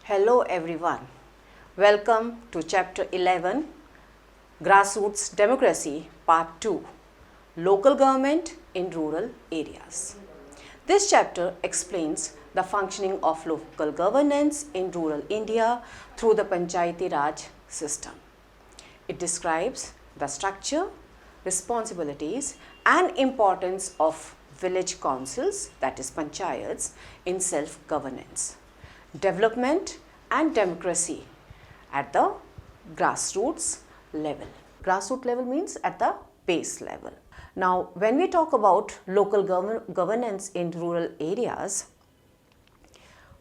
Hello everyone. Welcome to Chapter 11 Grassroots Democracy Part 2 Local Government in Rural Areas. This chapter explains the functioning of local governance in rural India through the Panchayati Raj system. It describes the structure, responsibilities and importance of village councils, that is panchayats, in self-governance, development and democracy at the grassroots level. Grassroots level means at the base level. Now, when we talk about local governance in rural areas,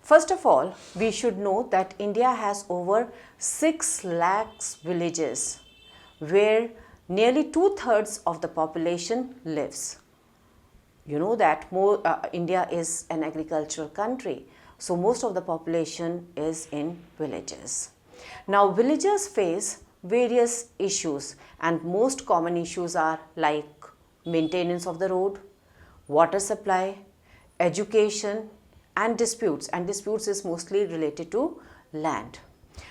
first of all, we should know that India has over 6 lakhs villages where nearly 2/3 of the population lives. You know that India is an agricultural country, so most of the population is in villages. Now, villagers face various issues, and most common issues are like maintenance of the road, water supply, education, and disputes. And disputes is mostly related to land.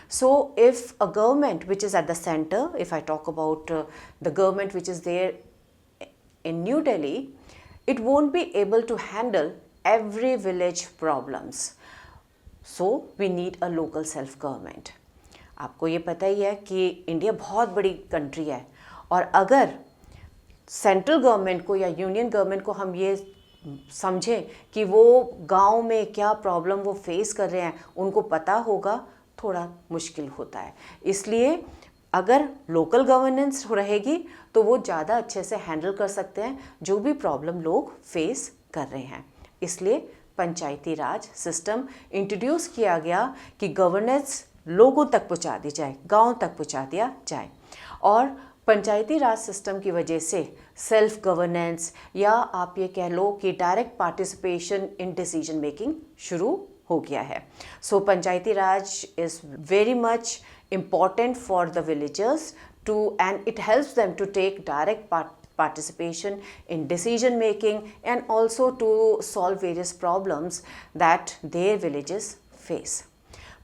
So, if a government which is at the center, if I talk about the government which is there in New Delhi, it won't be able to handle every village problems. So, we need a local self-government. आपको ये पता ही है कि India बहुत बड़ी country है, और अगर सेंट्रल गवर्नमेंट को या यूनियन गवर्नमेंट को हम ये समझें कि वो गांव में क्या प्रॉब्लम वो फेस कर रहे हैं, उनको पता होगा, थोड़ा मुश्किल होता है. इसलिए अगर लोकल गवर्नेंस रहेगी तो वो ज़्यादा अच्छे से हैंडल कर सकते हैं जो भी प्रॉब्लम लोग फेस कर रहे हैं. इसलिए पंचायती राज सिस्टम इंट्रोड्यूस किया गया कि गवर्नेंस लोगों तक पहुंचा दी जाए, गांव तक पहुंचा दिया जाए. और पंचायती राज सिस्टम की वजह से सेल्फ गवर्नेंस, या आप ये कह लो कि direct participation in decision making शुरू हो गया है. So panchayati raj is very much important for the villagers and it helps them to take direct participation in decision making and also to solve various problems that their villages face.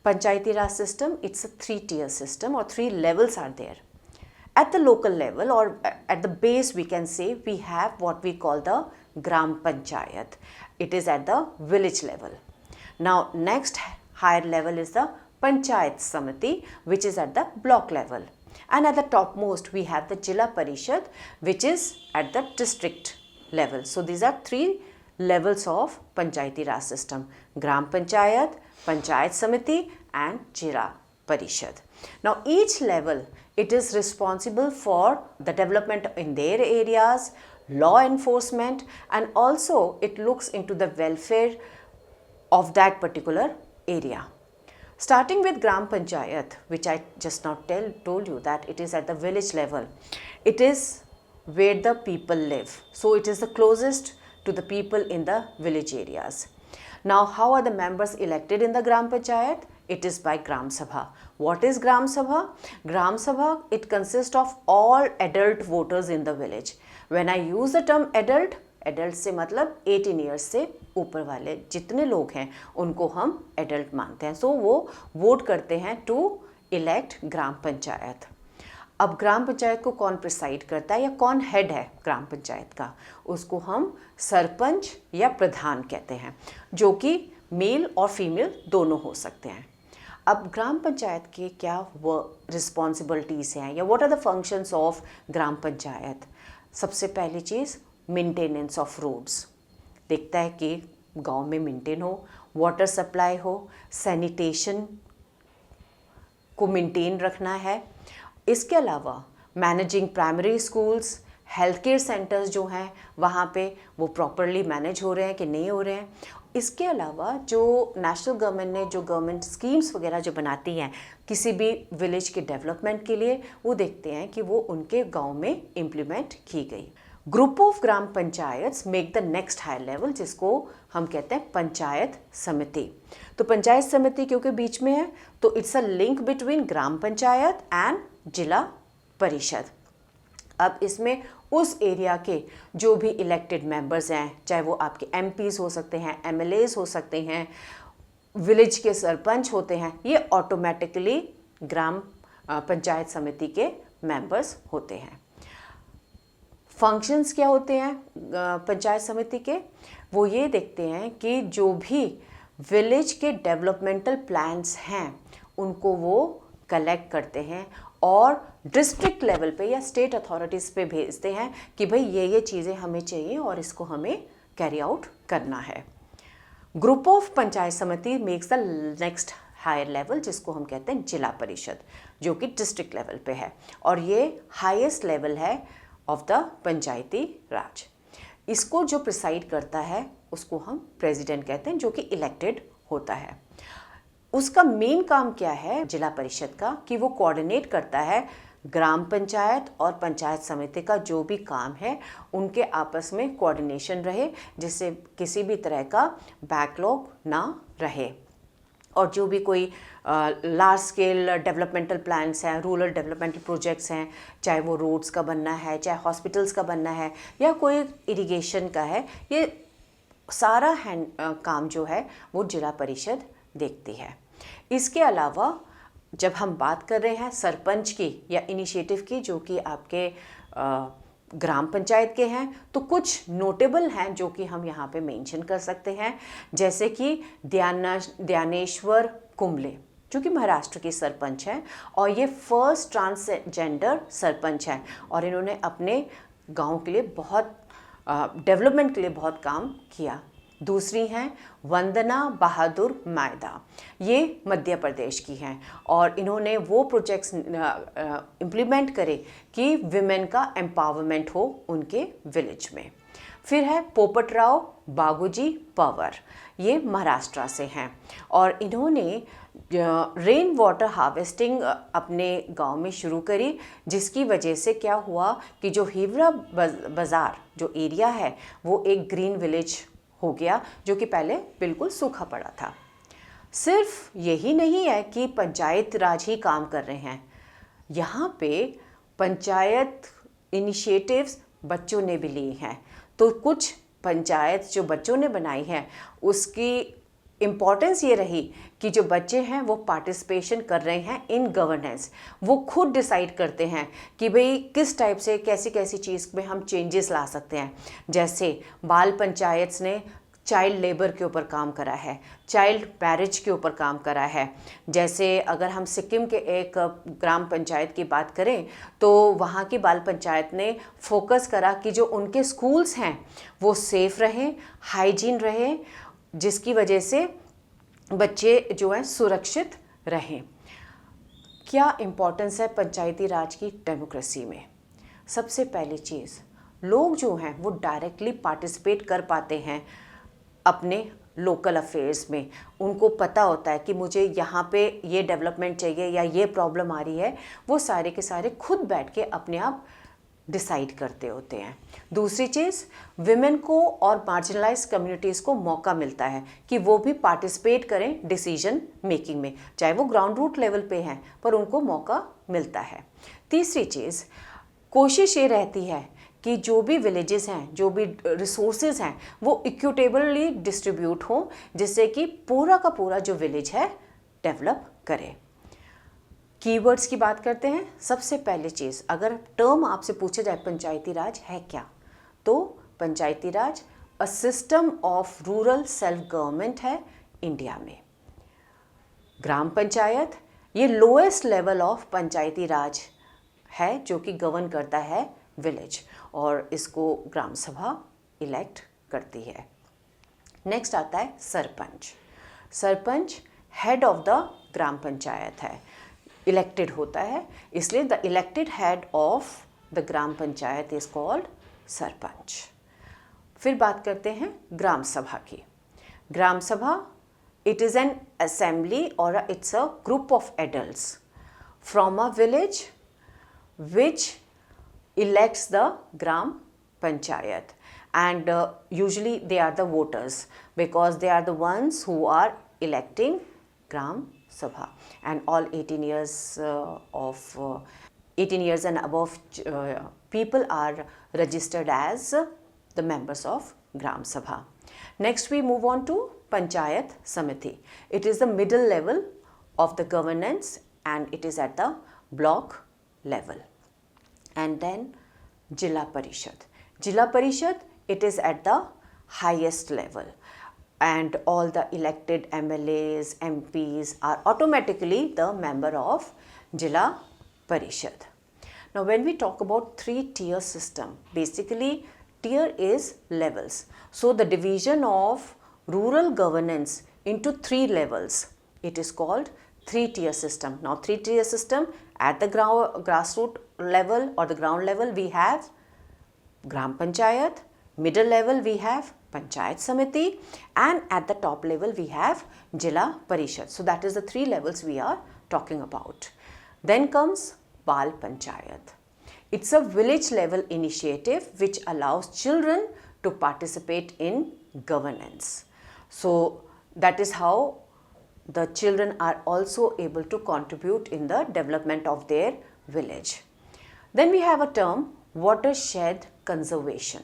Panchayati Raj system, it's a 3-tier system, or 3 levels are there. At the local level, or at the base, we can say we have what we call the Gram Panchayat. It is at the village level. Now, next higher level is the Panchayat Samiti, which is at the block level. And at the topmost, we have the Jila Parishad, which is at the district level. So, these are 3 levels of Panchayati Raj system: Gram Panchayat, Panchayat Samiti and Jila Parishad. Now, each level, it is responsible for the development in their areas, law enforcement, and also it looks into the welfare of that particular area. Starting with Gram Panchayat, which I just now told you that it is at the village level. It is where the people live. So, it is the closest to the people in the village areas. Now, how are the members elected in the Gram Panchayat? It is by Gram Sabha. What is Gram Sabha? Gram Sabha, it consists of all adult voters in the village. When I use the term adult, adult से मतलब 18 years से ऊपर वाले जितने लोग हैं उनको हम एडल्ट मानते हैं. सो वो वोट करते हैं टू इलेक्ट ग्राम पंचायत. अब ग्राम पंचायत को कौन प्रिसाइड करता है या कौन हेड है ग्राम पंचायत का, उसको हम सरपंच या प्रधान कहते हैं, जो कि मेल और फीमेल दोनों हो सकते हैं. अब ग्राम पंचायत के क्या वो रिस्पॉन्सिबिलिटीज़ हैं या what are the functions of gram panchayat. सबसे पहली चीज़, मेंटेनेंस ऑफ रोड्स. देखता है कि गांव में मेंटेन हो, वाटर सप्लाई हो, सैनिटेशन को मेंटेन रखना है. इसके अलावा managing primary schools, health care centres जो हैं वहाँ पे वो प्रॉपरली मैनेज हो रहे हैं कि नहीं हो रहे हैं. इसके अलावा जो नेशनल गवर्नमेंट ने जो गवर्नमेंट स्कीम्स वगैरह जो बनाती हैं किसी भी विलेज के डेवलपमेंट के लिए, वो देखते हैं कि वो उनके गाँव में इम्प्लीमेंट की गई. Group of gram panchayats make the next higher level, जिसको हम कहते हैं पंचायत समिति. तो पंचायत समिति क्योंकि बीच में है, तो it's a link between gram panchayat and जिला परिषद. अब इसमें उस एरिया के जो भी इलेक्टेड मेंबर्स हैं, चाहे वो आपके एमपीज़ हो सकते हैं, एमएलएज हो सकते हैं, विलेज के सरपंच होते हैं, ये ऑटोमेटिकली ग्राम पंचायत समिति के मेंबर्स होते हैं। फंक्शंस क्या होते हैं पंचायत समिति के? वो ये देखते हैं कि जो भी विलेज के डेवलपमेंटल प्लान्स हैं उनको वो कलेक्ट करते हैं और डिस्ट्रिक्ट लेवल पे या स्टेट अथॉरिटीज़ पे भेजते हैं कि भाई ये चीज़ें हमें चाहिए और इसको हमें कैरी आउट करना है। Group of panchayat samiti makes the next higher level, जिसको हम कहते हैं जिला परिषद, जो कि डिस्ट्रिक्ट लेवल पे है और ये हाईएस्ट लेवल है ऑफ द पंचायती राज। इसको जो प्रिसाइड करता है उसको हम प्रेसिडेंट कहते हैं, जो कि इलेक्टेड होता है। उसका मेन काम क्या है जिला परिषद का, कि वो कोऑर्डिनेट करता है ग्राम पंचायत और पंचायत समिति का जो भी काम है उनके आपस में कोऑर्डिनेशन रहे, जिससे किसी भी तरह का बैकलॉग ना रहे। और जो भी कोई लार्ज स्केल डेवलपमेंटल प्लान्स हैं, रूरल डेवलपमेंटल प्रोजेक्ट्स हैं, चाहे वो रोड्स का बनना है, चाहे हॉस्पिटल्स का बनना है या कोई इरिगेशन का है, ये सारा काम जो है वो जिला परिषद देखती है। इसके अलावा जब हम बात कर रहे हैं सरपंच की या इनिशिएटिव की, जो कि आपके ग्राम पंचायत के हैं, तो कुछ नोटेबल हैं जो कि हम यहाँ पे मेंशन कर सकते हैं, जैसे कि ध्यानेश्वर कुंबले, जो कि महाराष्ट्र के सरपंच हैं और ये फर्स्ट ट्रांसजेंडर सरपंच हैं और इन्होंने अपने गांव के लिए बहुत डेवलपमेंट के लिए बहुत काम किया। दूसरी हैं वंदना बहादुर मायदा, ये मध्य प्रदेश की हैं और इन्होंने वो प्रोजेक्ट्स इम्प्लीमेंट करे कि विमेन का एम्पावरमेंट हो उनके विलेज में। फिर है पोपटराव बागुजी पवार, ये महाराष्ट्र से हैं और इन्होंने रेन वाटर हार्वेस्टिंग अपने गांव में शुरू करी, जिसकी वजह से क्या हुआ कि जो हिवरा बाज़ार जो एरिया है वो एक ग्रीन विलेज हो गया, जो कि पहले बिल्कुल सूखा पड़ा था। सिर्फ यही नहीं है कि पंचायत राज ही काम कर रहे हैं, यहाँ पे पंचायत इनिशिएटिव्स बच्चों ने भी लिए हैं। तो कुछ पंचायत जो बच्चों ने बनाई है उसकी इम्पॉर्टेंस ये रही कि जो बच्चे हैं वो पार्टिसिपेशन कर रहे हैं इन गवर्नेंस, वो खुद डिसाइड करते हैं कि भाई किस टाइप से कैसी कैसी चीज़ में हम चेंजेस ला सकते हैं। जैसे बाल पंचायत ने चाइल्ड लेबर के ऊपर काम करा है, चाइल्ड मैरिज के ऊपर काम करा है। जैसे अगर हम सिक्किम के एक ग्राम पंचायत की बात करें तो वहाँ की बाल पंचायत ने फोकस करा कि जो उनके स्कूल्स हैं वो सेफ़ रहें, हाइजीन रहे, जिसकी वजह से बच्चे जो हैं सुरक्षित रहें। क्या इम्पोर्टेंस है पंचायती राज की डेमोक्रेसी में? सबसे पहली चीज़, लोग जो हैं वो डायरेक्टली पार्टिसिपेट कर पाते हैं अपने लोकल अफेयर्स में। उनको पता होता है कि मुझे यहाँ पे ये डेवलपमेंट चाहिए या ये प्रॉब्लम आ रही है, वो सारे के सारे खुद बैठ के अपने आप डिसाइड करते होते हैं। दूसरी चीज़, विमेन को और मार्जिनलाइज कम्युनिटीज़ को मौका मिलता है कि वो भी पार्टिसिपेट करें डिसीजन मेकिंग में, चाहे वो ग्राउंड रूट लेवल पे हैं, पर उनको मौका मिलता है। तीसरी चीज़, कोशिश ये रहती है कि जो भी विलेजेस हैं, जो भी रिसोर्सेज हैं, वो इक्विटेबली डिस्ट्रीब्यूट हों, जिससे कि पूरा का पूरा जो विलेज है डेवलप करे। कीवर्ड्स की बात करते हैं। सबसे पहली चीज़, अगर टर्म आपसे पूछा जाए पंचायती राज है क्या, तो panchayati raj a system of rural self government है इंडिया में। ग्राम पंचायत ये lowest level of panchayati raj है जो कि गवर्न करता है विलेज, और इसको ग्राम सभा इलेक्ट करती है। नेक्स्ट आता है sarpanch. Sarpanch head of the gram panchayat है, इलेक्टेड होता है, इसलिए the elected head of the gram panchayat is called sarpanch. फिर बात करते हैं ग्राम सभा की। Gram sabha it is an assembly और it's a group of adults from a village which elects the gram panchayat, and usually they are the voters because they are the ones who are electing gram sabha, and all 18 years and above people are registered as the members of gram sabha. Next we move on to Panchayat Samiti. It is the middle level of the governance and it is at the block level. And then Jilla Parishad. Jilla Parishad, it is at the highest level and all the elected MLAs, MPs are automatically the member of Jilla Parishad. Now when we talk about 3-tier system, basically tier is levels. So the division of rural governance into 3 levels, it is called 3-tier system. Now 3-tier system, at the grassroots level or the ground level we have Gram Panchayat, middle level we have Panchayat Samiti and at the top level we have Jilla Parishad. So that is the 3 levels we are talking about. Then comes Bal Panchayat. It's a village level initiative which allows children to participate in governance. So that is how the children are also able to contribute in the development of their village. Then we have a term watershed conservation.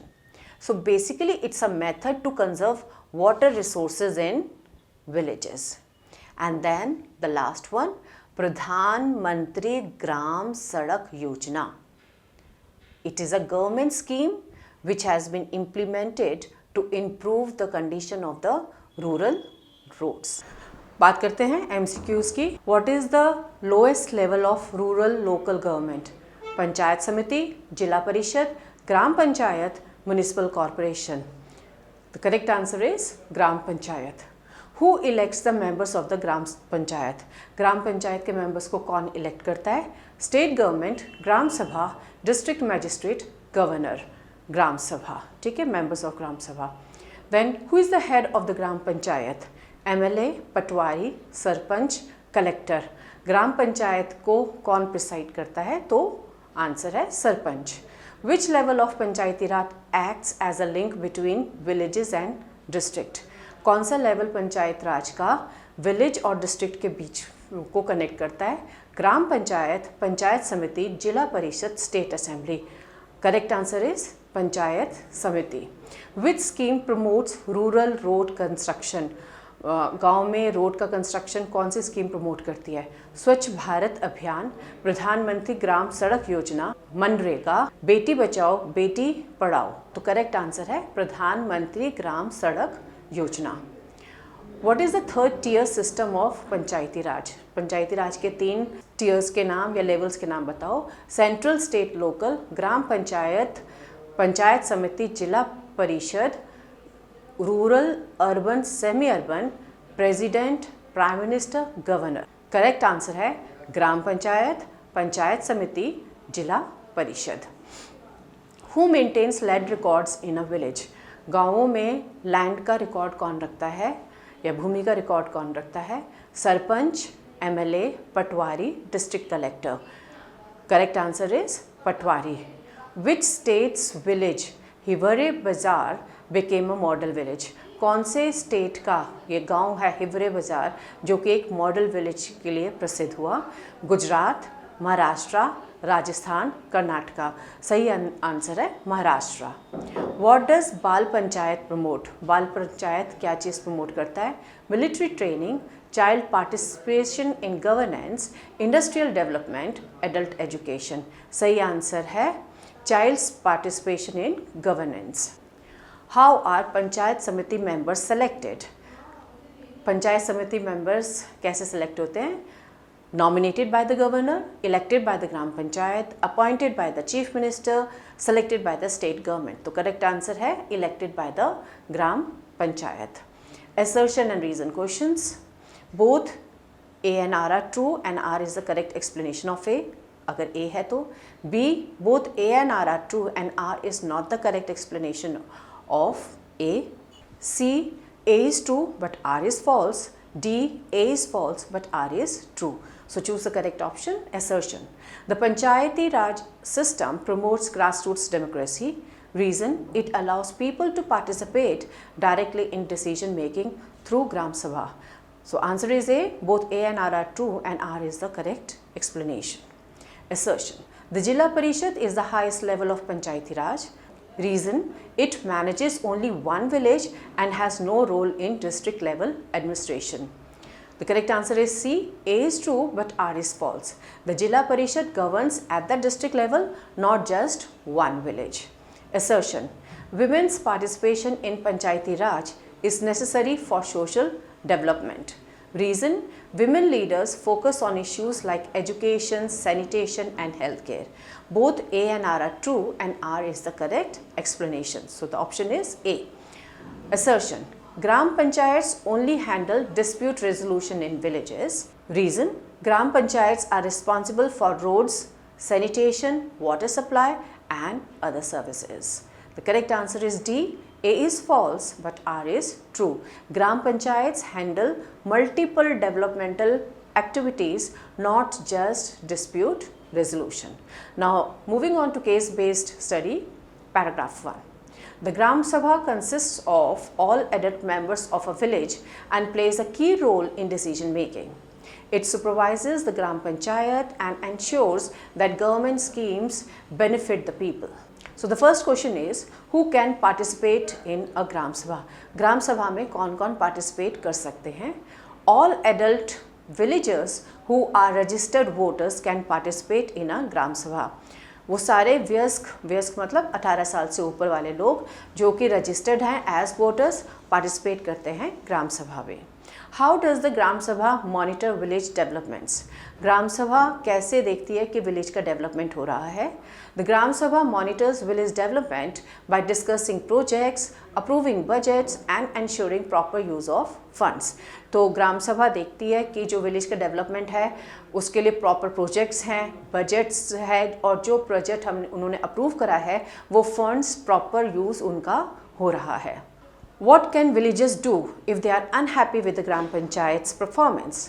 So basically it's a method to conserve water resources in villages. And then the last one, Pradhan Mantri Gram Sadak Yojana. It is a government scheme which has been implemented to improve the condition of the rural roads. बात करते हैं MCQs की. What is the lowest level of rural local government? Panchayat samiti, zila परिषद, ग्राम panchayat, municipal corporation. The correct answer is gram panchayat. Who elects the members of the gram panchayat? ग्राम पंचायत के members को कौन elect करता है? State government, ग्राम सभा, district magistrate, governor. ग्राम सभा, ठीक है, members of ग्राम सभा. Then who is the head of the gram panchayat? MLA, patwari, sarpanch, collector. Gram panchayat को कौन प्रिसाइड करता है? तो आंसर है sarpanch. Which level of Panchayati Raj acts as a link between villages and district? कौन सा लेवल पंचायत राज का विलेज और डिस्ट्रिक्ट के बीच को कनेक्ट करता है? ग्राम पंचायत, पंचायत समिति, जिला परिषद, state assembly. Correct answer is panchayat समिति. Which scheme promotes rural road construction? गांव में रोड का कंस्ट्रक्शन कौन सी स्कीम प्रमोट करती है? स्वच्छ भारत अभियान, प्रधानमंत्री ग्राम सड़क योजना, मनरेगा, बेटी बचाओ बेटी पढ़ाओ. तो करेक्ट आंसर है प्रधानमंत्री Gram Sadak Yojana. What is the third tier system of panchayati raj? Panchayati raj के 3 टियर्स के नाम या लेवल्स के नाम बताओ. Central, state, local, gram panchayat, panchayat samiti, zila parishad, rural, urban, semi urban, president, prime minister, governor. Correct answer है gram panchayat, panchayat samiti, zila parishad. Who maintains land records in a village? गाँवों में लैंड का रिकॉर्ड कौन रखता है या भूमि का रिकॉर्ड कौन रखता है? Sarpanch, MLA, Patwari, district collector. Correct answer is Patwari. Which states village Hiware बाजार बिकेम अ मॉडल विलेज? कौन से स्टेट का ये गांव है हिवरे बाजार जो कि एक मॉडल विलेज के लिए प्रसिद्ध हुआ? गुजरात, महाराष्ट्र, राजस्थान, कर्नाटका. सही आंसर है महाराष्ट्र. व्हाट डज बाल पंचायत प्रमोट? बाल पंचायत क्या चीज़ प्रमोट करता है? Military training, child participation in governance, industrial development, adult education. सही आंसर है child's participation in governance. How are panchayat samiti members selected? Panchayat samiti members कैसे सेलेक्ट होते हैं? nominated by the governor, elected by the gram panchayat, appointed by the chief minister, selected by the state government. तो correct answer है elected by the gram panchayat. Assertion and reason questions. Both A and R are true and R is the correct explanation of A. अगर A है तो B, both A and R are true and R is not the correct explanation of A. C, A is true but R is false. D, A is false but R is true. So choose the correct option, assertion. The Panchayati Raj system promotes grassroots democracy. Reason, it allows people to participate directly in decision making through Gram Sabha. So answer is A, both A and R are true and R is the correct explanation. Assertion, the Jilla Parishad is the highest level of Panchayati Raj. Reason, it manages only one village and has no role in district level administration. The correct answer is C. A is true but R is false. The Jilla Parishad governs at the district level, not just one village. Assertion, women's participation in Panchayati Raj is necessary for social development. Reason, women leaders focus on issues like education, sanitation and healthcare. Both A and R are true and R is the correct explanation. So the option is A. Assertion, Gram Panchayats only handle dispute resolution in villages. Reason, Gram Panchayats are responsible for roads, sanitation, water supply and other services. The correct answer is D. A is false but R is true. Gram Panchayats handle multiple developmental activities, not just dispute resolution. Now moving on to case-based study, paragraph 1. The Gram Sabha consists of all adult members of a village and plays a key role in decision making. It supervises the Gram Panchayat and ensures that government schemes benefit the people. So the first question is, who can participate in a Gram Sabha? Gram Sabha में कौन-कौन participate कर सकते हैं? All adult villagers who are registered voters can participate in a Gram Sabha. वो सारे वयस्क मतलब 18 साल से ऊपर वाले लोग जो कि रजिस्टर्ड हैं एज वोटर्स पार्टिसिपेट करते हैं ग्राम सभा में. हाउ डज़ द ग्राम सभा मॉनिटर विलेज डेवलपमेंट्स? ग्राम सभा कैसे देखती है कि विलेज का डेवलपमेंट हो रहा है? द ग्राम सभा monitors village development bye discussing projects, approving budgets and ensuring proper use of funds. तो ग्राम सभा देखती है कि जो विलेज का डेवलपमेंट है उसके लिए प्रॉपर प्रोजेक्ट्स हैं, बजट्स है और जो प्रोजेक्ट उन्होंने अप्रूव करा है वो फंड्स प्रॉपर यूज़ उनका हो रहा है. What can villagers do if they are unhappy with the gram पंचायत's performance?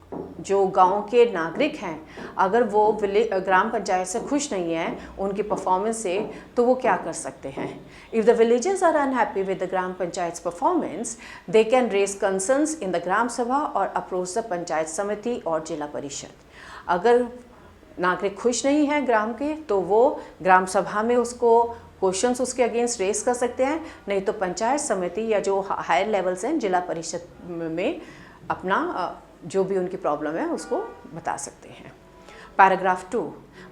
जो गांव के नागरिक हैं अगर वो ग्राम पंचायत से खुश नहीं हैं उनकी परफॉर्मेंस से तो वो क्या कर सकते हैं? If the villagers are unhappy with the gram पंचायत's performance, they can raise concerns in the ग्राम सभा और approach the पंचायत समिति और जिला परिषद. अगर नागरिक खुश नहीं हैं ग्राम के तो वो ग्राम सभा में उसको क्वेश्चंस उसके अगेंस्ट रेस कर सकते हैं, नहीं तो पंचायत समिति या जो हायर लेवल्स हैं जिला परिषद में अपना जो भी उनकी प्रॉब्लम है उसको बता सकते हैं. Paragraph 2.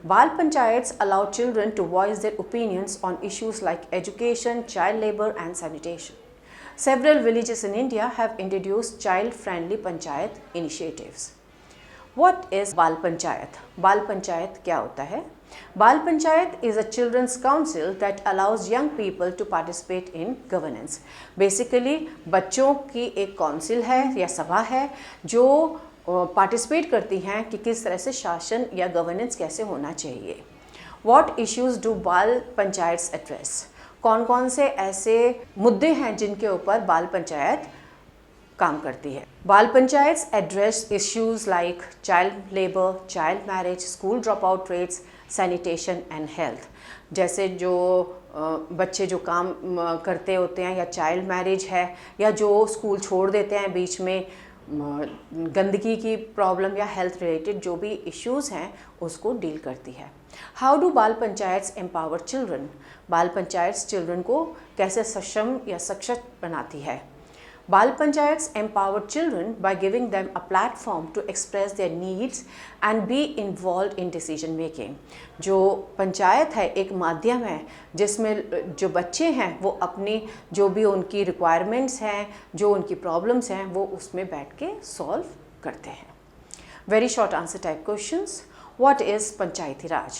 Bal panchayats allow children to voice their opinions on issues like education, child labour and sanitation. Several villages in India have introduced child-friendly panchayat initiatives. What is Bal Panchayat? Bal Panchayat क्या होता है? Bal Panchayat is a children's council that allows young people to participate in governance. Basically बच्चों की एक council है या सभा है जो पार्टिसिपेट करती हैं कि किस तरह से शासन या गवर्नेंस कैसे होना चाहिए. What issues do बाल पंचायत address? कौन कौन से ऐसे मुद्दे हैं जिनके ऊपर बाल पंचायत काम करती है? बाल panchayat address issues like child labour, child marriage, school drop out rates, sanitation and health. जैसे जो बच्चे जो काम करते होते हैं या चाइल्ड मैरिज है या जो स्कूल छोड़ देते हैं बीच में, गंदगी की प्रॉब्लम या हेल्थ रिलेटेड जो भी इश्यूज़ हैं उसको डील करती है. हाउ डू बाल पंचायत एम्पावर चिल्ड्रन? बाल पंचायत चिल्ड्रन को कैसे सक्षम या सशक्त बनाती है? Bal Panchayats empower children by giving them a platform to express their needs and be involved in decision making. जो पंचायत है एक माध्यम है जिसमें जो बच्चे हैं वो अपनी जो भी उनकी रिक्वायरमेंट्स हैं, जो उनकी प्रॉब्लम्स हैं वो उसमें बैठ के सॉल्व करते हैं. Very short answer type questions. What is panchayati raj?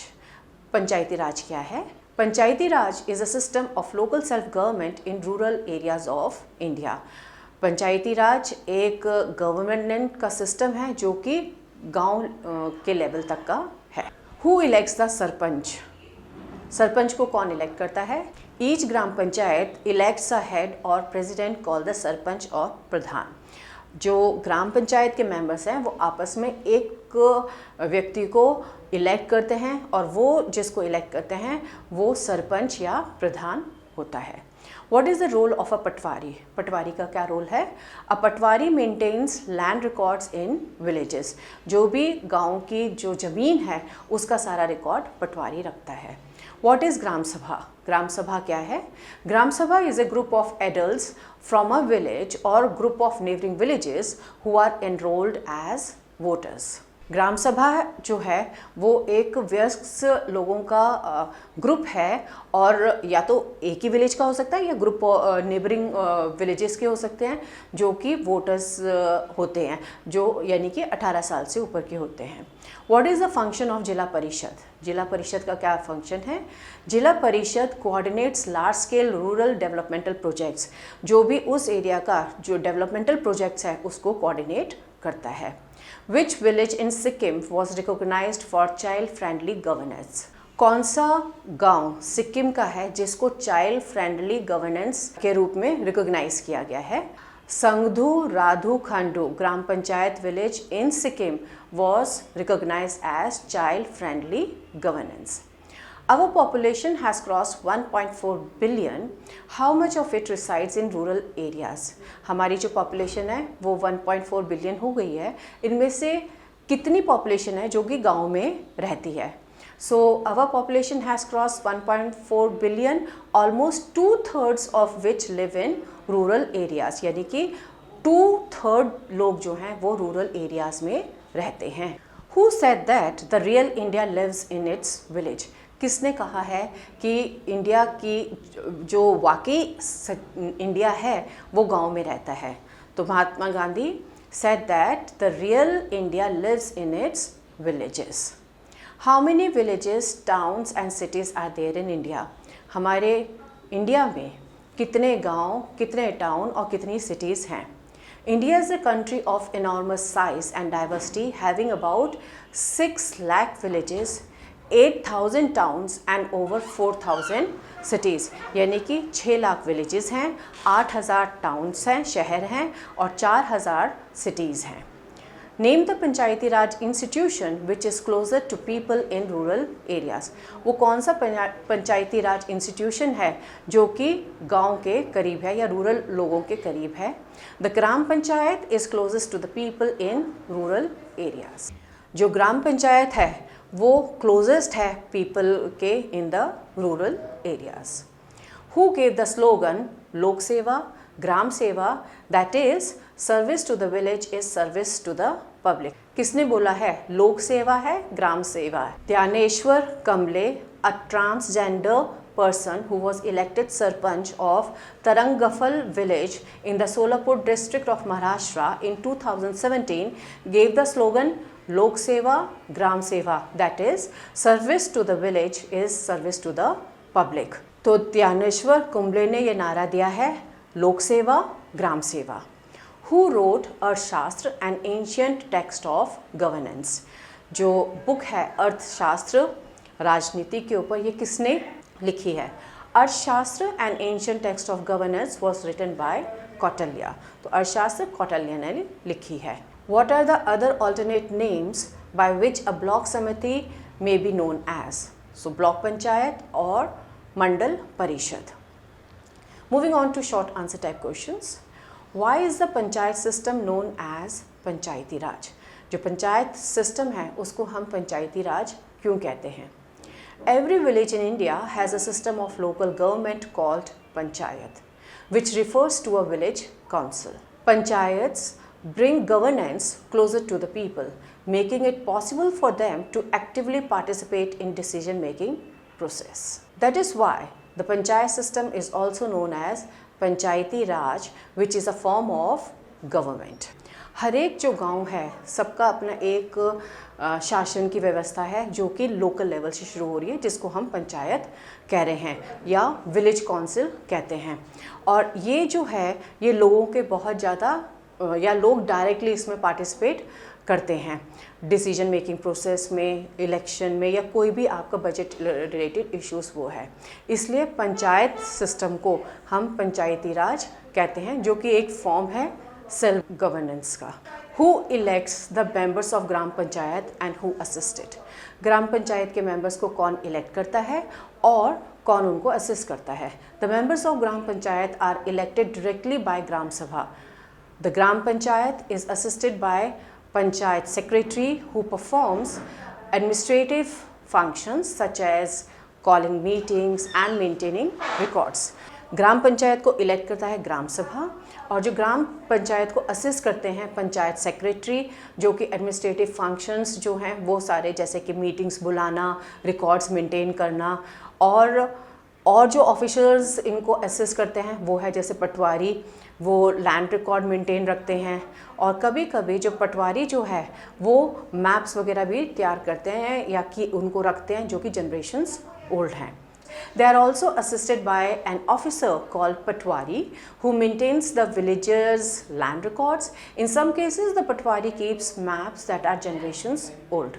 Panchayati raj क्या है? Panchayati raj is a system of local self government in rural areas of India. Panchayati raj एक गवर्नमेंट का सिस्टम है जो कि गांव के लेवल तक का है. Who elects the sarpanch? Sarpanch को कौन इलेक्ट करता है? Each gram panchayat elects a head और प्रेसिडेंट कॉल्ड द सरपंच और प्रधान. जो ग्राम पंचायत के मेंबर्स हैं वो आपस में एक व्यक्ति को इलेक्ट करते हैं और वो जिसको इलेक्ट करते हैं वो सरपंच या प्रधान होता है. What is the role of a पटवारी? पटवारी का क्या रोल है? A Patwari maintains land records in villages. जो भी गांव की जो ज़मीन है उसका सारा रिकॉर्ड पटवारी रखता है. What is Gram Sabha? Gram Sabha क्या है? Gram Sabha is a group of adults from a village or group of neighboring villages who are enrolled as voters. ग्राम सभा जो है वो एक वयस्क लोगों का ग्रुप है, और या तो एक ही विलेज का हो सकता है या ग्रुप नेबरिंग विलेजेस के हो सकते हैं, जो कि वोटर्स होते हैं, जो यानी कि 18 साल से ऊपर के होते हैं. What is the function of जिला परिषद? जिला परिषद का क्या फंक्शन है? जिला परिषद coordinates large scale rural developmental projects. जो भी उस एरिया का जो डेवलपमेंटल प्रोजेक्ट्स है उसको कोऑर्डिनेट करता है. Which village in Sikkim was recognized for child friendly governance? कौन सा गांव सिक्किम का है जिसको चाइल्ड फ्रेंडली गवर्नेंस के रूप में रिकॉग्नाइज किया गया है? Sangkhu Radhu Khandu gram panchayat village in Sikkim was recognized as child friendly governance. Our population has crossed 1.4 billion. How much of it resides in rural areas? हमारी जो population है वो 1.4 billion हो गई है. इनमें से कितनी population है जो कि गाँव में रहती है? So our population has crossed 1.4 billion, almost 2/3 of which live in rural areas. यानी कि 2/3 लोग जो हैं वो rural areas में रहते हैं. Who said that the real India lives in its village? किसने कहा है कि इंडिया की जो वाकई इंडिया है वो गांव में रहता है? तो Mahatma Gandhi said that the real India lives in its villages. How many villages, towns and cities are there in India? हमारे इंडिया में कितने गांव, कितने टाउन और कितनी सिटीज़ हैं? India is a country of enormous size and diversity, having about 6 lakh villages, 8,000 towns and over 4,000 cities. यानी कि 6 लाख विलेजेस हैं, 8,000 टाउन्स हैं, शहर हैं, और 4,000 सिटीज़ हैं. Name the panchayati raj institution which is closer to people in rural areas. वो कौन सा पंचायती राज इंस्टीट्यूशन है जो कि गांव के करीब है या रूरल लोगों के करीब है? The gram panchayat is closest to the people in rural areas. जो ग्राम पंचायत है वो क्लोजेस्ट है पीपल के in the rural areas. Who gave the slogan lok seva gram seva, that is service to the village is service to the public? किसने बोला है लोक सेवा है ग्राम सेवा है? ध्यानेश्वर कमले, a transgender person who was elected Sarpanch of Tarangafal village in the Solapur district of Maharashtra in 2017, gave the slogan Lok Seva Gram Seva, that is service to the village is service to the public. तो ध्यानेश्वर कुंबले ने ये नारा दिया है लोक सेवा ग्राम सेवा. Who wrote अर्थशास्त्र and ancient text of governance? जो बुक है अर्थशास्त्र राजनीति के ऊपर, ये किसने लिखी है? Arthashastra and ancient text of governance was written by Kautilya. तो अर्थशास्त्र कौटिल्य ने लिखी है. What are the other alternate names by which a block samiti may be known as? So block panchayat or mandal parishad. Moving on to short answer type questions. Why is the panchayat system known as पंचायती राज? जो panchayat system है उसको हम पंचायती राज क्यों कहते हैं? Every village in India has a system of local government called panchayat, which refers to a village council. Panchayats bring governance closer to the people, making it possible for them to actively participate in decision-making process. That is why the panchayat system is also known as Panchayati Raj, which is a form of government. हर एक जो गांव है सबका अपना एक शासन की व्यवस्था है जो कि लोकल लेवल से शुरू हो रही है, जिसको हम पंचायत कह रहे हैं या विलेज काउंसिल कहते हैं. और ये जो है ये लोगों के बहुत ज़्यादा या लोग डायरेक्टली इसमें पार्टिसिपेट करते हैं डिसीजन मेकिंग प्रोसेस में, इलेक्शन में, या कोई भी आपका बजट रिलेटेड इश्यूज़ वो है. इसलिए पंचायत सिस्टम को हम पंचायती राज कहते हैं, जो कि एक फॉर्म है सेल्फ गवर्नेंस का. Who elects the members of gram panchayat and who assisted? Gram panchayat के मेंबर्स को कौन इलेक्ट करता है और कौन उनको असिस्ट करता है? The members of gram panchayat are elected directly by gram sabha. The gram panchayat is assisted by panchayat secretary who performs administrative functions such as calling meetings and maintaining records. ग्राम पंचायत को इलेक्ट करता है ग्राम सभा, और जो ग्राम पंचायत को असिस्ट करते हैं पंचायत सेक्रेटरी, जो कि एडमिनिस्ट्रेटिव फंक्शंस जो हैं वो सारे, जैसे कि मीटिंग्स बुलाना, रिकॉर्ड्स मेंटेन करना, और जो ऑफिसर्स इनको असिस्ट करते हैं वो है जैसे पटवारी, वो लैंड रिकॉर्ड मेंटेन रखते हैं, और कभी कभी जो पटवारी जो है वो मैप्स वगैरह भी तैयार करते हैं या कि उनको रखते हैं जो कि जनरेशन्स ओल्ड हैं. They are also assisted by an officer called Patwari who maintains the villagers' land records. In some cases, the Patwari keeps maps that are generations old.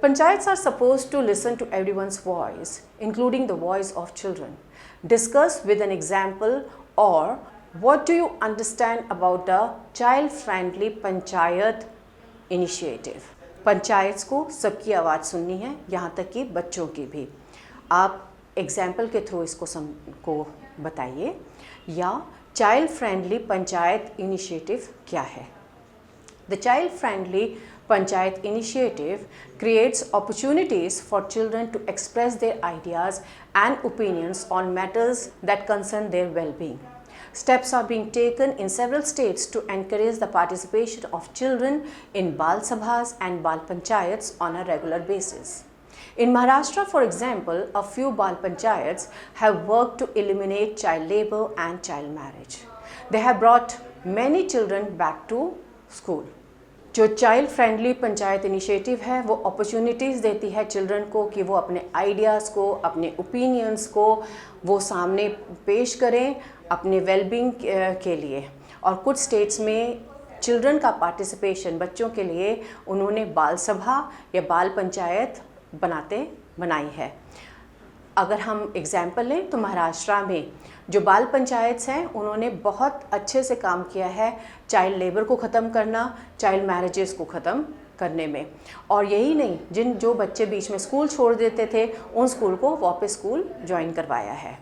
Panchayats are supposed to listen to everyone's voice, including the voice of children. Discuss with an example, or what do you understand about the child-friendly Panchayat initiative? Panchayat को सबकी आवाज़ सुननी है, यहाँ तक कि बच्चों की भी. आप एग्जाम्पल के थ्रू इसको को बताइए, या चाइल्ड फ्रेंडली पंचायत इनिशिएटिव क्या है. The child friendly panchayat initiative creates opportunities for children to express their ideas and opinions on matters that concern their well-being. Steps are being taken in several states to encourage the participation of children in Bal Sabhas and Bal Panchayats on a regular basis. In Maharashtra, for example, a few Bal Panchayats have worked to eliminate child labor and child marriage. They have brought many children back to school. जो child friendly panchayat initiative है वो opportunities देती है children को कि वो अपने ideas को, अपने ओपिनियंस को वो सामने पेश करें अपने वेलबींग के लिए. और कुछ स्टेट्स में चिल्ड्रन का पार्टिसिपेशन बच्चों के लिए उन्होंने बाल सभा या बाल पंचायत बनाई है. अगर हम एग्जाम्पल लें तो महाराष्ट्र में जो बाल पंचायत्स हैं उन्होंने बहुत अच्छे से काम किया है चाइल्ड लेबर को ख़त्म करना, चाइल्ड मैरिजेस को ख़त्म करने में. और यही नहीं, जो बच्चे बीच में स्कूल छोड़ देते थे उन स्कूल को वापस स्कूल ज्वाइन करवाया है.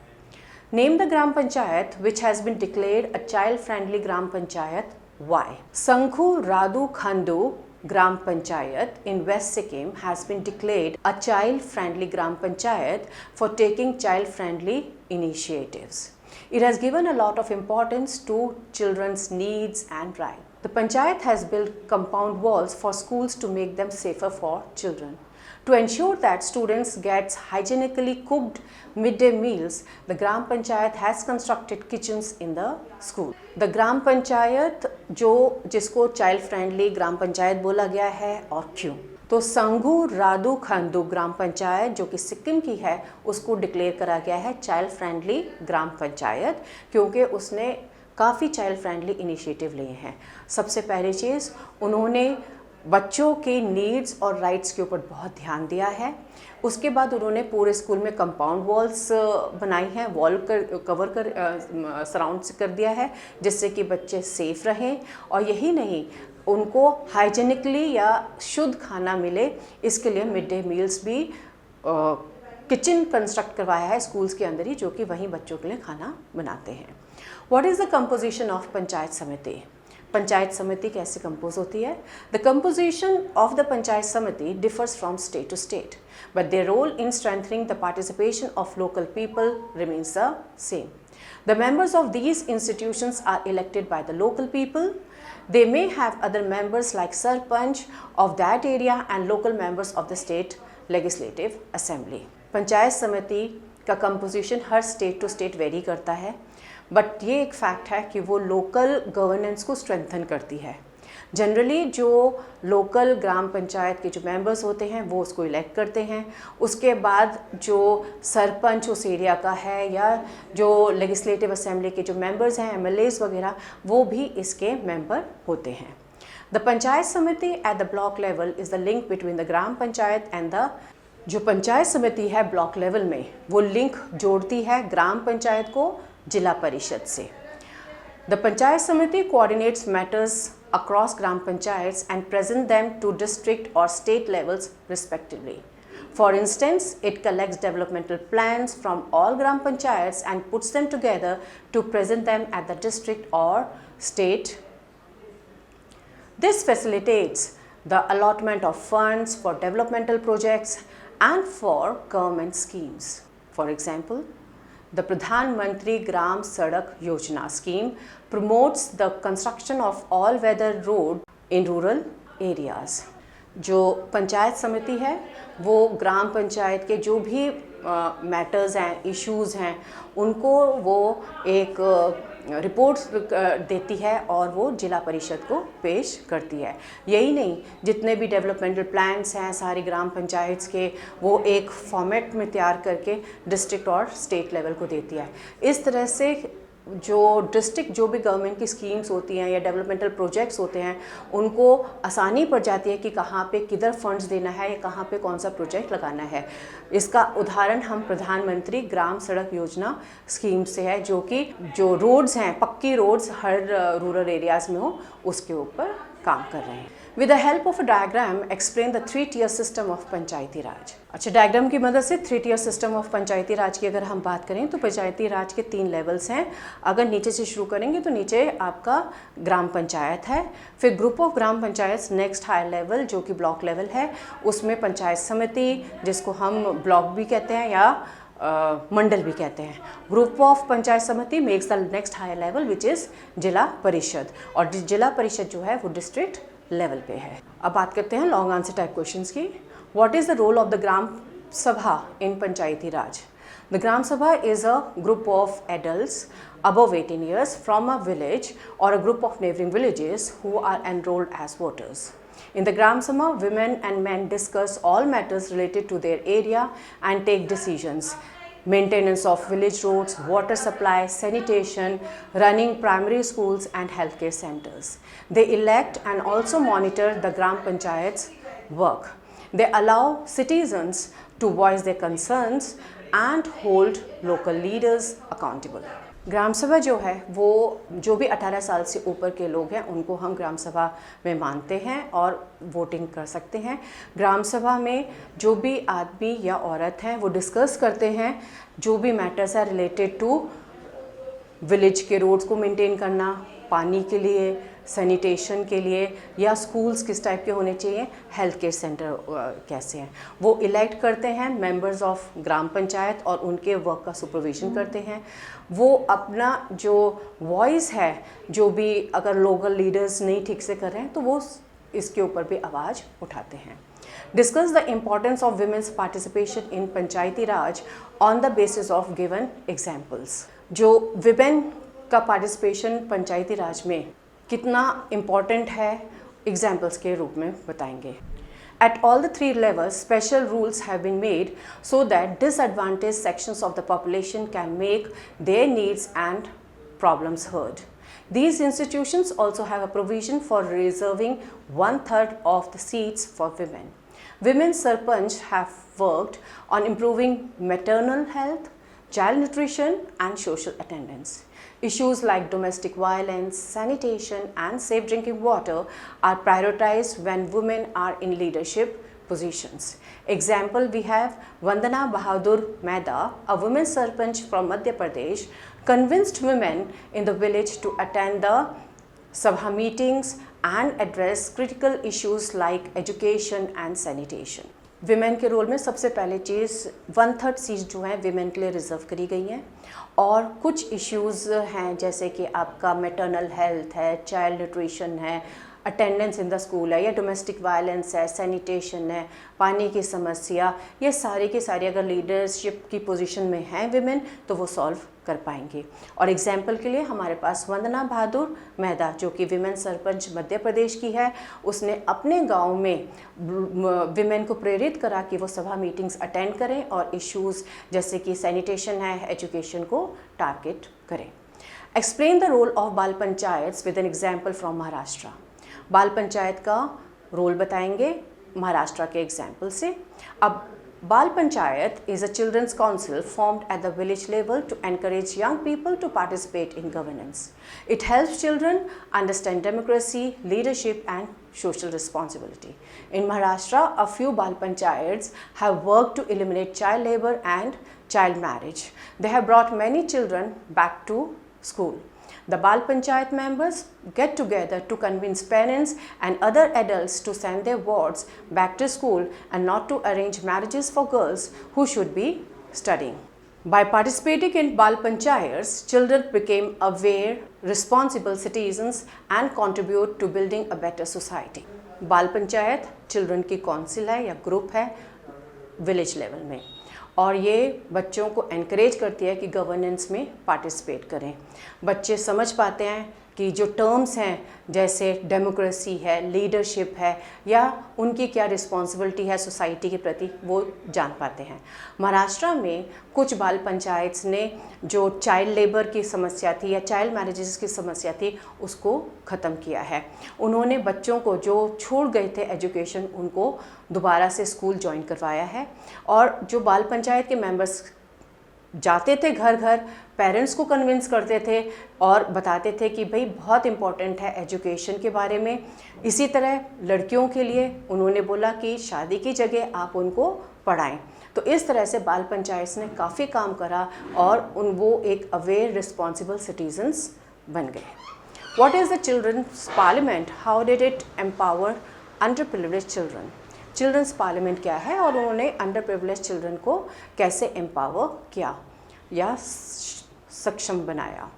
Name the gram panchayat which has been declared a child friendly gram panchayat. Why? Sangkhu Radhu Khandu Gram Panchayat in West Sikkim has been declared a child-friendly Gram Panchayat for taking child-friendly initiatives. It has given a lot of importance to children's needs and rights. The Panchayat has built compound walls for schools to make them safer for children. To ensure that students get hygienically cooked midday meals, the Gram Panchayat has constructed kitchens in the school. The Gram Panchayat जिसको child friendly gram panchayat बोला गया है और क्यों? तो संघू रादू खंडू ग्राम पंचायत जो कि सिक्किम की है उसको डिक्लेयर करा गया है चाइल्ड फ्रेंडली ग्राम पंचायत क्योंकि उसने काफ़ी चाइल्ड फ्रेंडली इनिशिएटिव लिए हैं. सबसे पहली चीज़, उन्होंने बच्चों के नीड्स और राइट्स के ऊपर बहुत ध्यान दिया है. उसके बाद उन्होंने पूरे स्कूल में कंपाउंड वॉल्स बनाई हैं, कवर कर सराउंड कर दिया है जिससे कि बच्चे सेफ रहें. और यही नहीं, उनको हाइजेनिकली या शुद्ध खाना मिले, इसके लिए मिड डे मील्स भी किचन कंस्ट्रक्ट करवाया है स्कूल्स के अंदर ही, जो कि वहीं बच्चों के लिए खाना बनाते हैं. What is the composition of panchayat samiti? Panchayat samiti कैसे कंपोज होती है? The composition of the panchayat samiti differs from state to state, but their role in strengthening the participation of local people remains the same. The members of these institutions are elected by the local people. They may have other members like Sarpanch of that area and local members of the state legislative assembly. Panchayat samiti का composition हर state to state vary करता है, but ये एक fact है कि वो local governance को स्ट्रेंथन करती है. जनरली जो लोकल ग्राम पंचायत के जो मेंबर्स होते हैं वो उसको इलेक्ट करते हैं. उसके बाद जो सरपंच उस एरिया का है या जो लेजिस्लेटिव असेंबली के जो मेंबर्स हैं, एमएलएस वगैरह, वो भी इसके मेंबर होते हैं. द पंचायत समिति at the block level is the link between the gram panchayat and the जो पंचायत समिति है ब्लॉक लेवल में वो लिंक जोड़ती है ग्राम पंचायत को जिला परिषद से. द पंचायत समिति coordinates matters across gram panchayats and present them to district or state levels respectively. For instance, it collects developmental plans from all gram panchayats and puts them together to present them at the district or state. This facilitates the allotment of funds for developmental projects and for government schemes. For example, the Pradhan Mantri Gram Sadak Yojana scheme promotes the construction of all-weather road in rural areas. जो पंचायत समिति है वो ग्राम पंचायत के जो भी matters हैं, issues हैं, उनको वो एक रिपोर्ट्स देती है और वो जिला परिषद को पेश करती है। यही नहीं, जितने भी डेवलपमेंटल प्लान्स हैं सारी ग्राम पंचायत के, वो एक फॉर्मेट में तैयार करके डिस्ट्रिक्ट और स्टेट लेवल को देती है। इस तरह से जो डिस्ट्रिक्ट जो भी गवर्नमेंट की स्कीम्स होती हैं या डेवलपमेंटल प्रोजेक्ट्स होते हैं, उनको आसानी पड़ जाती है कि कहाँ पे किधर फंड्स देना है या कहाँ पे कौन सा प्रोजेक्ट लगाना है। इसका उदाहरण हम प्रधानमंत्री ग्राम सड़क योजना स्कीम से है, जो कि जो रोड्स हैं, पक्की रोड्स हर रूरल एरियाज़ में हो, उसके ऊपर काम कर रहे हैं। With the help of a diagram explain the 3-tier system of panchayati raj. अच्छा, डायग्राम की मदद से 3-tier सिस्टम ऑफ पंचायती राज की अगर हम बात करें तो पंचायती राज के 3 लेवल्स हैं। अगर नीचे से शुरू करेंगे तो नीचे आपका ग्राम पंचायत है, फिर group of gram panchayat, next higher level जो कि ब्लॉक लेवल है, उसमें पंचायत समिति जिसको हम ब्लॉक भी कहते हैं या मंडल भी कहते हैं। Group of panchayat samiti makes the next higher level which is zila parishad, और जिला परिषद जो है वो डिस्ट्रिक्ट लेवल पे है। अब बात करते हैं लॉन्ग आंसर टाइप क्वेश्चंस की। What is the role of the gram sabha in Panchayati Raj? The Gram Sabha is a group of adults above 18 years from a village or a group of neighboring villages who are enrolled as voters. In the Gram Sabha, women and men discuss all matters related to their area and take decisions. Maintenance of village roads, water supply, sanitation, running primary schools and healthcare centers. They elect and also monitor the Gram Panchayat's work. They allow citizens to voice their concerns and hold local leaders accountable. ग्राम सभा जो है वो जो भी 18 साल से ऊपर के लोग हैं उनको हम ग्राम सभा में मानते हैं और वोटिंग कर सकते हैं। ग्राम सभा में जो भी आदमी या औरत हैं वो डिस्कस करते हैं जो भी मैटर्स है रिलेटेड टू विलेज के रोड्स को मेंटेन करना, पानी के लिए, सैनिटेशन के लिए, या स्कूल्स किस टाइप के होने चाहिए, हेल्थ केयर सेंटर कैसे हैं। वो इलेक्ट करते हैं मेंबर्स ऑफ ग्राम पंचायत और उनके वर्क का सुपरविजन करते हैं। वो अपना जो वॉइस है, जो भी अगर लोकल लीडर्स नहीं ठीक से कर रहे हैं तो वो इसके ऊपर भी आवाज़ उठाते हैं। Discuss the importance of women's participation in Panchayati Raj on the basis of given examples. जो विमेन का पार्टिसिपेशन पंचायती राज में कितना इम्पॉर्टेंट है एग्जाम्पल्स के रूप में बताएंगे। At all the 3 levels, special rules have been made so that disadvantaged sections of the population can make their needs and problems heard. These institutions also have a provision for reserving 1/3 of the seats for women. Women Sarpanch have worked on improving maternal health, child nutrition and social attendance. Issues like domestic violence, sanitation and safe drinking water are prioritized when women are in leadership positions. Example, we have Vandana Bahadur Mehta, a woman Sarpanch from Madhya Pradesh, convinced women in the village to attend the Sabha meetings and address critical issues like education and sanitation. Women के role में सबसे पहले चीज़ 1/3 seat जो है women के लिए reserve करी गई हैं, और कुछ इश्यूज़ हैं जैसे कि आपका मैटरनल हेल्थ है, चाइल्ड न्यूट्रिशन है, अटेंडेंस इन द स्कूल है, या डोमेस्टिक वायलेंस है, सैनिटेशन है, पानी की समस्या, ये सारी की सारी अगर लीडरशिप की पोजीशन में हैं विमेन तो वो सॉल्व कर पाएंगी। और एग्जाम्पल के लिए हमारे पास वंदना बहादुर मेहता जो कि विमेन सरपंच मध्य प्रदेश की है, उसने अपने गांव में विमेन को प्रेरित करा कि वो सभा मीटिंग्स अटेंड करें और इश्यूज़ जैसे कि सैनिटेशन है, एजुकेशन को टारगेट करें। एक्सप्लेन द रोल ऑफ बाल panchayat with an example from Maharashtra. बाल पंचायत का रोल बताएंगे महाराष्ट्र के एग्जाम्पल से। अब Bal Panchayat is a children's council formed at the village level to encourage young people to participate in governance. It helps children understand democracy, leadership and social responsibility. In Maharashtra, a few Bal Panchayats have worked to eliminate child labor and child marriage. They have brought many children back to school. The Bal Panchayat members get together to convince parents and other adults to send their wards back to school and not to arrange marriages for girls who should be studying. By participating in Bal Panchayats, children became aware, responsible citizens and contribute to building a better society. बाल panchayat children की council है या group है village level में, और ये बच्चों को एनकरेज करती है कि गवर्नेंस में पार्टिसिपेट करें। बच्चे समझ पाते हैं कि जो टर्म्स हैं जैसे डेमोक्रेसी है, लीडरशिप है, या उनकी क्या रिस्पॉन्सिबिलिटी है सोसाइटी के प्रति, वो जान पाते हैं। महाराष्ट्र में कुछ बाल पंचायत्स ने जो चाइल्ड लेबर की समस्या थी या चाइल्ड मैरिजेस की समस्या थी उसको ख़त्म किया है। उन्होंने बच्चों को जो छोड़ गए थे एजुकेशन उनको दोबारा से स्कूल ज्वाइन करवाया है, और जो बाल पंचायत के मेंबर्स जाते थे घर घर, पेरेंट्स को कन्विंस करते थे और बताते थे कि भाई बहुत इम्पॉर्टेंट है एजुकेशन के बारे में। इसी तरह लड़कियों के लिए उन्होंने बोला कि शादी की जगह आप उनको पढ़ाएं। तो इस तरह से बाल पंचायत ने काफ़ी काम करा और वो एक अवेयर रिस्पॉन्सिबल सिटीजन्स बन गए। What is the children's parliament, how did it empower underprivileged children? Children's parliament क्या है और उन्होंने अंडर प्रिविलेज्ड चिल्ड्रन को कैसे एम्पावर किया या सक्षम बनाया?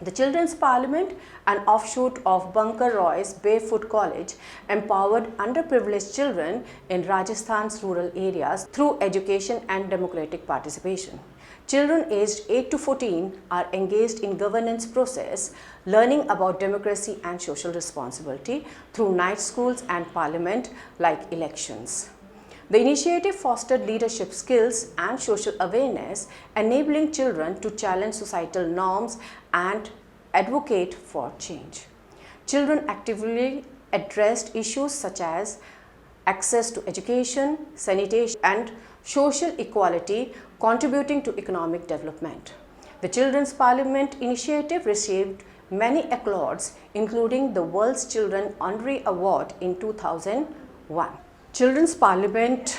The Children's Parliament, an offshoot of Bunker Roy's Barefoot College, empowered underprivileged children in Rajasthan's rural areas through education and democratic participation. Children aged 8 to 14 are engaged in governance process, learning about democracy and social responsibility through night schools and parliament like elections. The initiative fostered leadership skills and social awareness, enabling children to challenge societal norms and advocate for change. Children actively addressed issues such as access to education, sanitation, and social equality, contributing to economic development. The Children's Parliament initiative received many accolades, including the World's Children Honorary Award in 2001. Children's parliament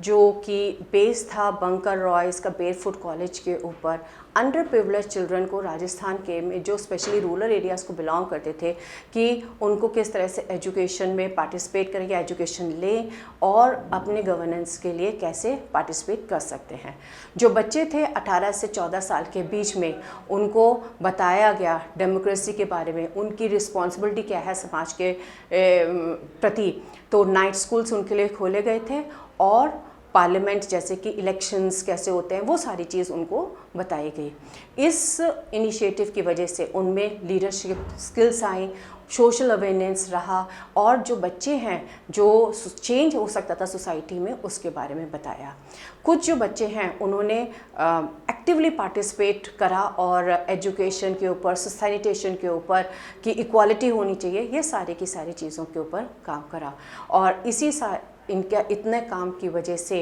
जो कि base था बंकर रॉयस का barefoot college के ऊपर, under privilege children को राजस्थान के में जो स्पेशली रूरल एरियाज़ को बिलोंग करते थे कि उनको किस तरह से एजुकेशन में पार्टिसिपेट करें या एजुकेशन लें और अपने गवर्नेंस के लिए कैसे पार्टिसिपेट कर सकते हैं। जो बच्चे थे 18 से 14 साल के बीच में उनको बताया गया डेमोक्रेसी के बारे में, उनकी रिस्पॉन्सिबिलिटी क्या है समाज के प्रति। तो नाइट स्कूल्स उनके लिए खोले गए थे और पार्लियामेंट जैसे कि इलेक्शंस कैसे होते हैं वो सारी चीज़ उनको बताई गई। इस इनिशिएटिव की वजह से उनमें leadership skills I, social awareness रहा, और जो बच्चे हैं जो चेंज हो सकता था सोसाइटी में उसके बारे में बताया। कुछ जो बच्चे हैं उन्होंने एक्टिवली पार्टिसिपेट करा और एजुकेशन के ऊपर, सैनिटेशन के ऊपर कि इक्वालिटी होनी चाहिए, ये सारी की सारी चीज़ों के ऊपर काम करा। और इसी इनका इतने काम की वजह से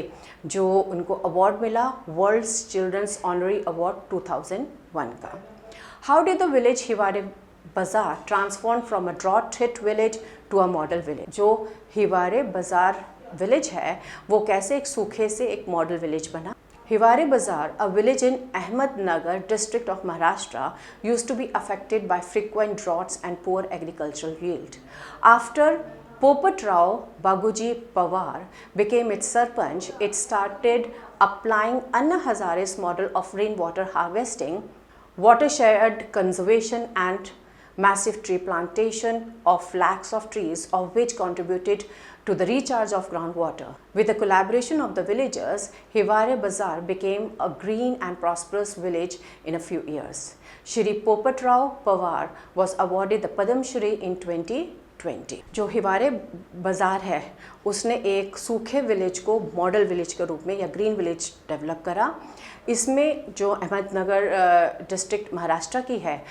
जो उनको अवार्ड मिला वर्ल्ड्स चिल्ड्रंस ऑनरी अवार्ड 2001 का। How did the village Hiware Bazar transform from a drought hit village to a model village? जो हिवारे बाज़ार विलेज है वो कैसे एक सूखे से एक मॉडल विलेज बना? Hiware Bazar, a village in Ahmednagar district of Maharashtra, used to be affected by frequent droughts and poor agricultural yield. After Popat Rao Baguji Pawar became its sarpanch, it started applying Anna Hazare's model of rainwater harvesting, watershed conservation and massive tree plantation of lakhs of trees, of which contributed to the recharge of groundwater. With the collaboration of the villagers, Hiware Bazar became a green and prosperous village in a few years. Shri Popat Rao Pawar was awarded the Padam Shri in 2020. जो हिवारे बाज़ार है उसने एक सूखे village को model village के रूप में या ग्रीन विलेज डेवलप करा। इसमें जो अहमदनगर डिस्ट्रिक्ट महाराष्ट्र की है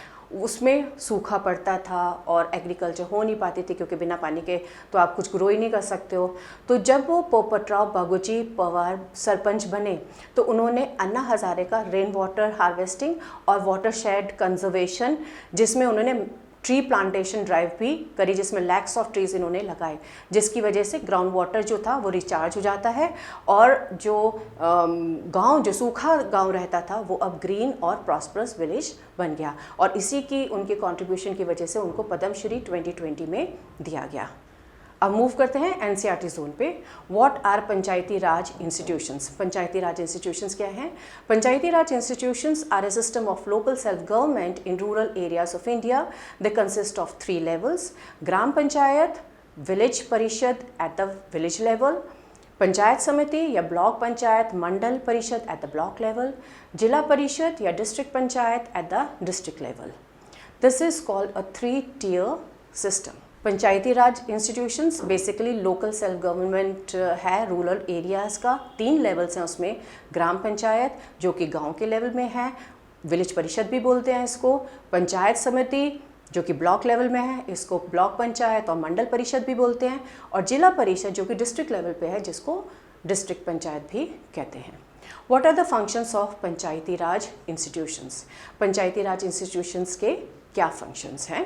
उसमें सूखा पड़ता था और एग्रीकल्चर हो नहीं पाती थी क्योंकि बिना पानी के तो आप कुछ ग्रो ही नहीं कर सकते हो। तो जब वो पोपटराव बागुजी पवार सरपंच बने तो उन्होंने अन्ना हज़ारे का रेन वाटर हार्वेस्टिंग और वाटरशेड कंजर्वेशन, जिसमें उन्होंने ट्री प्लांटेशन ड्राइव भी करी, जिसमें लैक्स ऑफ ट्रीज इन्होंने लगाए, जिसकी वजह से ग्राउंड वाटर जो था वो रिचार्ज हो जाता है और जो गांव, जो सूखा गांव रहता था, वो अब ग्रीन और प्रॉस्परस विलेज बन गया। और इसी की उनके कंट्रीब्यूशन की वजह से उनको पद्मश्री 2020 में दिया गया। अब मूव करते हैं एनसीईआरटी जोन पे। What are panchayati raj institutions? Panchayati raj institutions क्या हैं? Panchayati raj institutions are a system of local self-government in rural areas of India. They consist of 3 levels: gram panchayat, village परिषद at the village level, panchayat समिति या ब्लॉक पंचायत मंडल परिषद at the block level, जिला परिषद या district panchayat at the district level. This is called a 3-tier system. Panchayati raj institutions basically local self government है rural areas का। 3 levels हैं उसमें: ग्राम पंचायत जो कि गांव के लेवल में है, विलेज परिषद भी बोलते हैं इसको, पंचायत समिति जो कि ब्लॉक लेवल में है, इसको ब्लॉक पंचायत और मंडल परिषद भी बोलते हैं, और जिला परिषद जो कि डिस्ट्रिक्ट लेवल पे है, जिसको डिस्ट्रिक्ट पंचायत भी कहते हैं। What are the functions of Panchayati raj institutions? Panchayati raj institutions के क्या फंक्शंस हैं?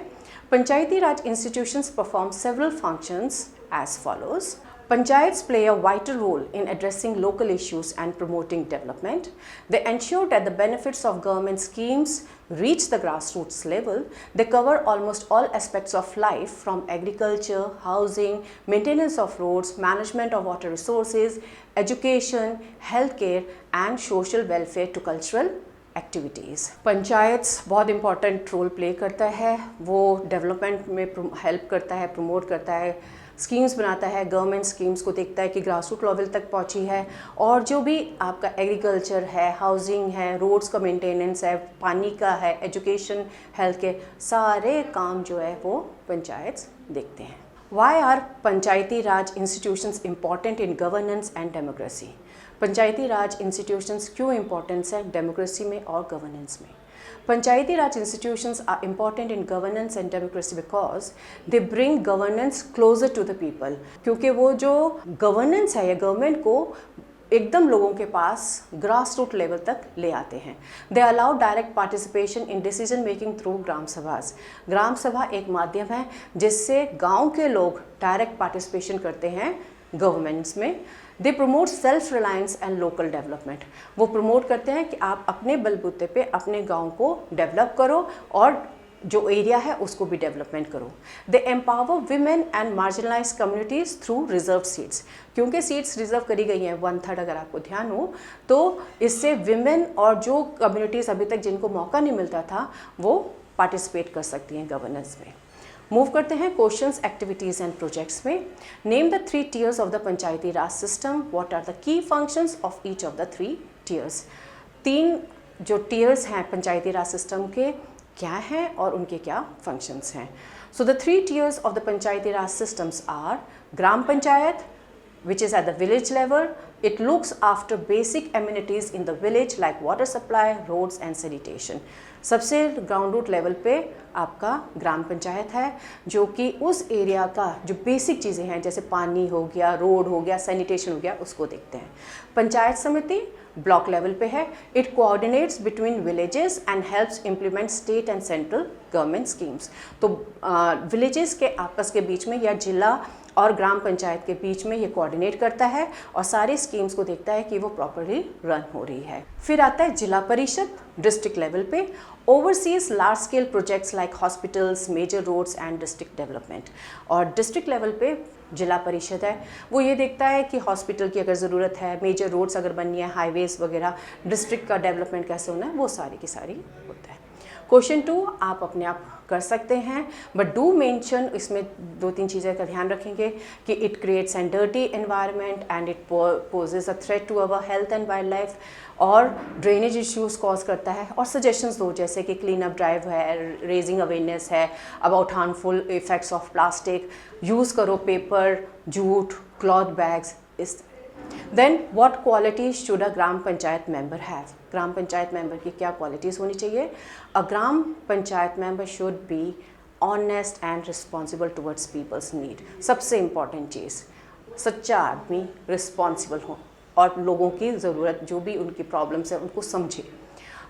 पंचायती राज institutions perform several functions as follows. Panchayats play a vital role in addressing local issues and promoting development. They ensure that the benefits of government schemes reach the grassroots level. They cover almost all aspects of life, from agriculture, housing, maintenance of roads, management of water resources, education, healthcare and social welfare to cultural activities. Panchayats बहुत important role play करता है, वो development में help करता है, promote करता है, schemes बनाता है, गवर्नमेंट स्कीम्स को देखता है कि ग्रासरूट लेवल तक पहुंची है, और जो भी आपका एग्रीकल्चर है, हाउसिंग है, रोड्स का मेंटेनेंस है, पानी का है, एजुकेशन, हेल्थ के सारे काम जो है वो पंचायत्स देखते हैं। Why are panchayati raj institutions important in governance and democracy? Panchayati raj institutions क्यों इम्पोर्टेंस है डेमोक्रेसी में और गवर्नेंस में? Panchayati raj institutions are important in governance and democracy because they bring governance closer to the people. क्योंकि वो जो गवर्नेंस है या गवर्नमेंट को एकदम लोगों के पास ग्रास रूट लेवल तक ले आते हैं। They allow direct participation in decision making through gram sabhas. Gram sabha एक माध्यम है जिससे गांव के लोग डायरेक्ट पार्टिसिपेशन करते हैं गवर्नमेंट्स में। They promote self reliance and local development. वो प्रमोट करते हैं कि आप अपने बलबूते पे अपने गांव को डेवलप करो और जो एरिया है उसको भी डेवलपमेंट करो। They empower women and marginalize communities through reserve seats. क्योंकि सीट्स रिजर्व करी गई हैं 1/3 अगर आपको ध्यान हो, तो इससे विमेन और जो कम्युनिटीज़ अभी तक जिनको मौका नहीं मिलता था वो पार्टिसिपेट कर सकती हैं गवर्नेंस में। मूव करते हैं क्वेश्चंस, एक्टिविटीज़ एंड प्रोजेक्ट्स में। Name the 3 tiers of the panchayati raj system. What are the key functions of each of the 3 tiers? 3 जो टीयर्स हैं पंचायती राज सिस्टम के क्या हैं और उनके क्या फंक्शंस हैं। So the 3 tiers of the panchayati raj systems are gram panchayat, which is at the village level. It looks after basic amenities in the village like water supply, roads and sanitation. सबसे ग्राउंड रूट लेवल पे आपका ग्राम पंचायत है जो कि उस area का जो basic चीज़ें हैं जैसे पानी हो गया, रोड हो गया, सैनिटेशन हो गया, उसको देखते हैं। पंचायत समिति ब्लॉक लेवल पे है। It coordinates between villages and helps implement state and central government schemes. तो विलेजेस के आपस के बीच में या जिला और ग्राम पंचायत के बीच में ये कोऑर्डिनेट करता है और सारी स्कीम्स को देखता है कि वो प्रॉपरली रन हो रही है। फिर आता है जिला परिषद डिस्ट्रिक्ट लेवल पे। Oversees large scale projects like hospitals, major roads and district development. और डिस्ट्रिक्ट लेवल पे जिला परिषद है, वो ये देखता है कि हॉस्पिटल की अगर ज़रूरत है, मेजर रोड्स अगर बननी है, हाईवेज़ वगैरह, डिस्ट्रिक्ट का डेवलपमेंट कैसे होना है, वो सारी की सारी होता है। क्वेश्चन 2 आप अपने आप कर सकते हैं, बट डू मेंशन, इसमें 2-3 चीज़ें का ध्यान रखेंगे कि it creates an dirty environment and it poses a threat to our health and wildlife, और ड्रेनेज इश्यूज कॉज करता है। और सजेशंस दो जैसे कि क्लीन अप ड्राइव है, रेजिंग अवेयरनेस है about harmful effects of plastic, use करो पेपर, जूट, क्लॉथ बैग्स। इस then what qualities should a gram panchayat member have? Gram panchayat member की क्या क्वालिटीज़ होनी चाहिए? A gram panchayat member should be honest and responsible towards people's need. सबसे important चीज़, सच्चा आदमी रिस्पॉन्सिबल हो और लोगों की ज़रूरत जो भी उनकी प्रॉब्लम्स है उनको समझे।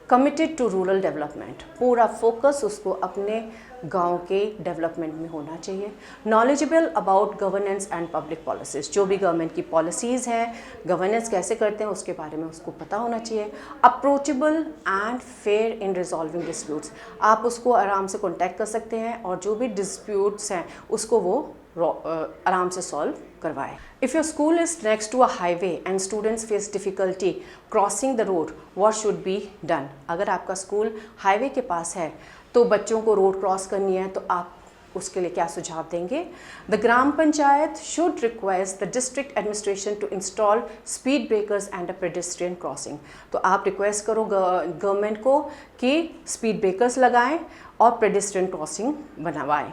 कमिटेड टू रूरल डेवलपमेंट, पूरा फोकस उसको अपने गांव के डेवलपमेंट में होना चाहिए। Knowledgeable about governance and public policies, जो भी गवर्नमेंट की पॉलिसीज़ हैं, गवर्नेंस कैसे करते हैं उसके बारे में उसको पता होना चाहिए। Approachable and fair in resolving disputes, आप उसको आराम से कॉन्टैक्ट कर सकते हैं और जो भी डिस्प्यूट्स हैं उसको वो आराम से सॉल्व करवाए। If your school is next to a highway and students face difficulty crossing the road, what should be done. अगर आपका स्कूल हाईवे के पास है तो बच्चों को रोड क्रॉस करनी है तो आप उसके लिए क्या सुझाव देंगे। The gram panchayat should request the district administration to install speed breakers and a pedestrian crossing, तो आप रिक्वेस्ट करो गवर्नमेंट को कि स्पीड ब्रेकर्स लगाएं और पेडेस्ट्रियन क्रॉसिंग बनवाएं।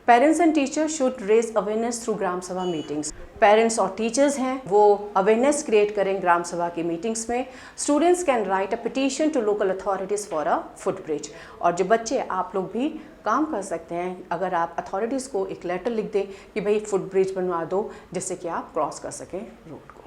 Parents and teachers should raise awareness through gram sabha meetings, parents और टीचर्स हैं वो अवेयरनेस क्रिएट करें ग्राम सभा की मीटिंग्स में। Students can write a petition to local authorities for a footbridge, और जो बच्चे आप लोग भी काम कर सकते हैं, अगर आप अथॉरिटीज़ को एक लेटर लिख दें कि भाई फुटब्रिज बनवा दो जिससे कि आप क्रॉस कर सकें रोड को।